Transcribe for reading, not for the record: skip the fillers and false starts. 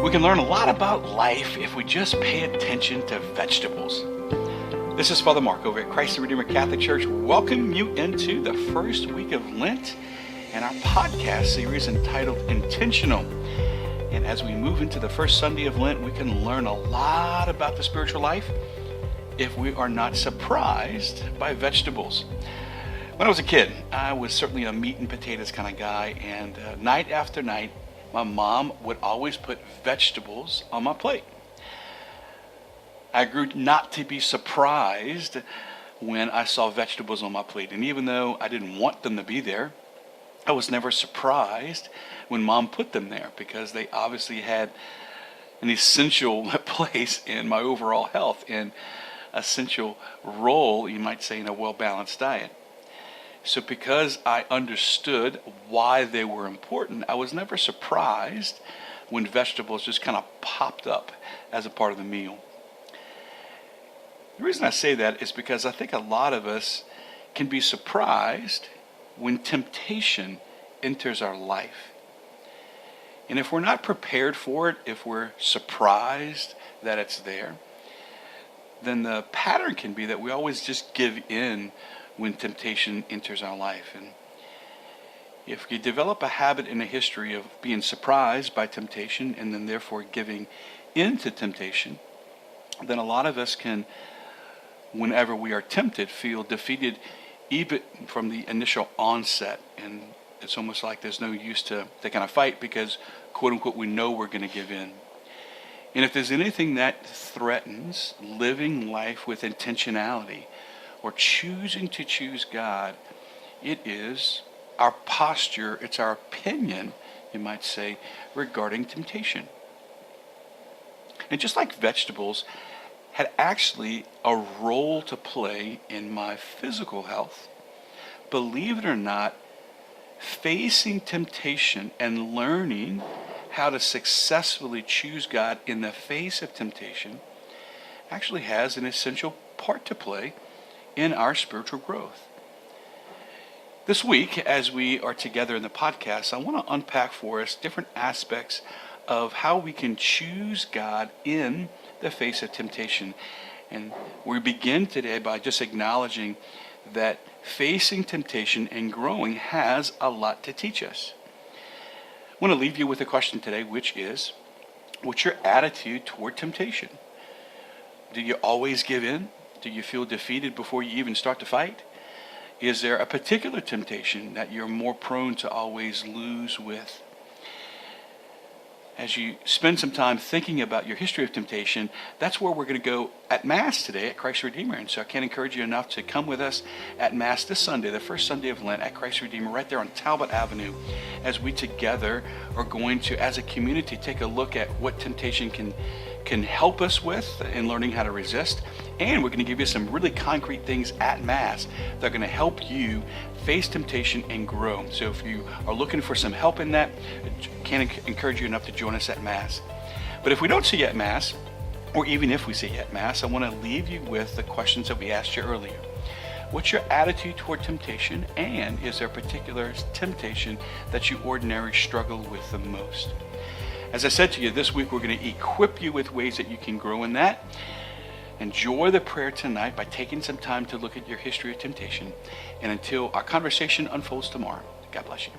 We can learn a lot about life if we just pay attention to vegetables. This is Father Mark over at Christ the Redeemer Catholic Church, welcoming you into the first week of Lent and our podcast series entitled Intentional. And as we move into the first Sunday of Lent, we can learn a lot about the spiritual life if we are not surprised by vegetables. When I was a kid, I was certainly a meat and potatoes kind of guy, and night after night, my mom would always put vegetables on my plate. I grew not to be surprised when I saw vegetables on my plate, and even though I didn't want them to be there, I was never surprised when Mom put them there because they obviously had an essential place in my overall health and essential role, you might say, in a well-balanced diet. So because I understood why they were important, I was never surprised when vegetables just kind of popped up as a part of the meal. The reason I say that is because I think a lot of us can be surprised when temptation enters our life. And if we're not prepared for it, if we're surprised that it's there, then the pattern can be that we always just give in when temptation enters our life. And if you develop a habit and a history of being surprised by temptation and then therefore giving into temptation, then a lot of us can, whenever we are tempted, feel defeated even from the initial onset. And it's almost like there's no use to kind of fight because, quote unquote, we know we're going to give in. And if there's anything that threatens living life with intentionality or choosing to choose God, it is our posture, it's our opinion, you might say, regarding temptation. And just like vegetables had actually a role to play in my physical health, believe it or not, facing temptation and learning how to successfully choose God in the face of temptation actually has an essential part to play in our spiritual growth. This week, as we are together in the podcast, I want to unpack for us different aspects of how we can choose God in the face of temptation. And we begin today by just acknowledging that facing temptation and growing has a lot to teach us. I want to leave you with a question today, which is, what's your attitude toward temptation? Do you always give in? Do you feel defeated before you even start to fight? Is there a particular temptation that you're more prone to always lose with? As you spend some time thinking about your history of temptation, that's where we're going to go at Mass today at Christ Redeemer. And so I can't encourage you enough to come with us at Mass this Sunday, the first Sunday of Lent at Christ Redeemer, right there on Talbot Avenue, as we together are going to, as a community, take a look at what temptation can help us with in learning how to resist. And we're going to give you some really concrete things at Mass that are going to help you face temptation and grow. So if you are looking for some help in that, I can't encourage you enough to join us at Mass. But if we don't see you at Mass, or even if we see you at Mass, I want to leave you with the questions that we asked you earlier. What's your attitude toward temptation? And is there a particular temptation that you ordinarily struggle with the most? As I said to you, this week we're going to equip you with ways that you can grow in that. Enjoy the prayer tonight by taking some time to look at your history of temptation. And until our conversation unfolds tomorrow, God bless you.